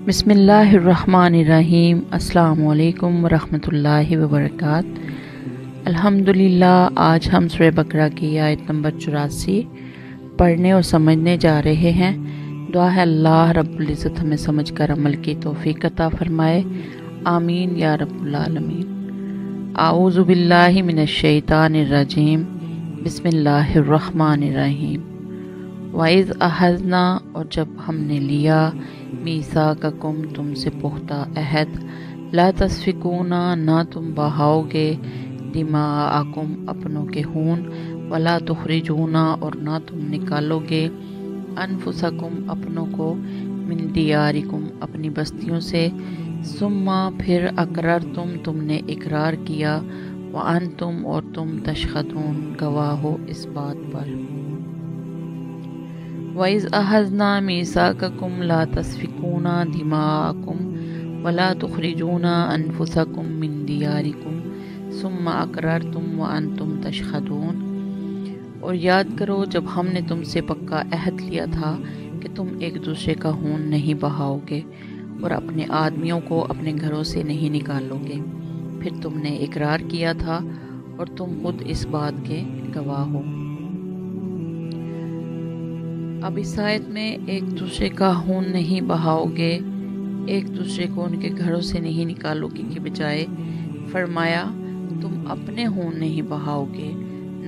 بسم اللہ الرحمن الرحیم۔ السلام علیکم ورحمۃ اللہ وبرکاتہ۔ الحمدللہ، آج ہم سورہ بقرہ کی آیت نمبر 84 پڑھنے اور سمجھنے جا رہے ہیں۔ دعا ہے اللہ رب العزت ہمیں سمجھ کر عمل کی توفیق عطا فرمائے، آمین یا رب العالمین۔ اعوذ باللہ من الشیطان الرجیم، بسم اللہ الرحمن الرحیم۔ وَإِذْ أَخَذْنَا، اور جب ہم نے لیا، میثاقکم، تم سے پختہ عہد، لا تسفکون، نہ تم بہاؤ گے، دماءکم، اپنوں کے خون، ولا تخرجون، اور نہ تم نکالو گے، انفسکم، اپنوں کو، من دیارکم، اپنی بستیوں سے، ثم، پھر اقررتم، تم نے اقرار کیا، وانتم، اور تم تشہدون، گواہ ہو اس بات پر۔ وَإِذْ أَخَذْنَا مِيثَاقَكُمْ لَا تَسْفِكُونَ دِمَاءَكُمْ وَلَا تُخْرِجُونَ أَنفُسَكُمْ مِنْ دِيَارِكُمْ ثُمَّ أَقْرَرْتُمْ وَأَنْتُمْ تَشْهَدُونَ، اور یاد کرو جب ہم نے تم سے پکا عہد لیا تھا کہ تم ایک دوسرے کا خون نہیں بہاؤ گے اور اپنے آدمیوں کو اپنے گھروں سے نہیں نکالو گے، پھر تم نے اقرار کیا تھا اور تم خود اس بات کے گواہ ہو۔ اب اس آیت میں ایک دوسرے کا خون نہیں بہاؤ گے، ایک دوسرے کو ان کے گھروں سے نہیں نکالو گے کی بجائے فرمایا تم اپنے خون نہیں بہاؤ گے،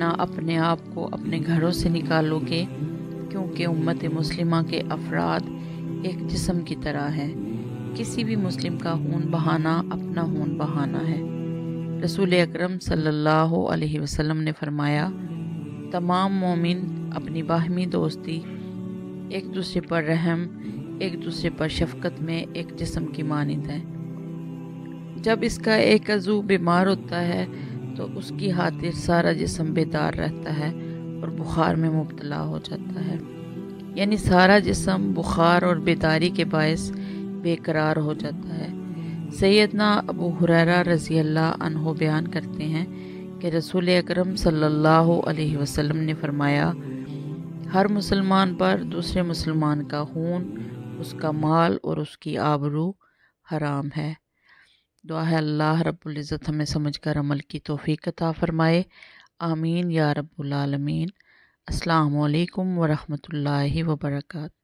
نہ اپنے آپ کو اپنے گھروں سے نکالو گے، کیونکہ امت مسلمہ کے افراد ایک جسم کی طرح ہیں، کسی بھی مسلم کا خون بہانا اپنا خون بہانا ہے۔ رسول اکرم صلی اللہ علیہ وسلم نے فرمایا، تمام مومن اپنی باہمی دوستی، ایک دوسرے پر رحم، ایک دوسرے پر شفقت میں ایک جسم کی مانند ہے۔ جب اس کا ایک عضو بیمار ہوتا ہے تو اس کی خاطر سارا جسم بیدار رہتا ہے اور بخار میں مبتلا ہو جاتا ہے، یعنی سارا جسم بخار اور بیداری کے باعث بے قرار ہو جاتا ہے۔ سیدنا ابو ہریرہ رضی اللہ عنہ بیان کرتے ہیں کہ رسول اکرم صلی اللہ علیہ وسلم نے فرمایا، ہر مسلمان پر دوسرے مسلمان کا خون، اس کا مال اور اس کی آبرو حرام ہے۔ دعا ہے اللہ رب العزت ہمیں سمجھ کر عمل کی توفیق عطا فرمائے، آمین یا رب العالمین۔ السلام علیکم ورحمۃ اللہ وبرکاتہ۔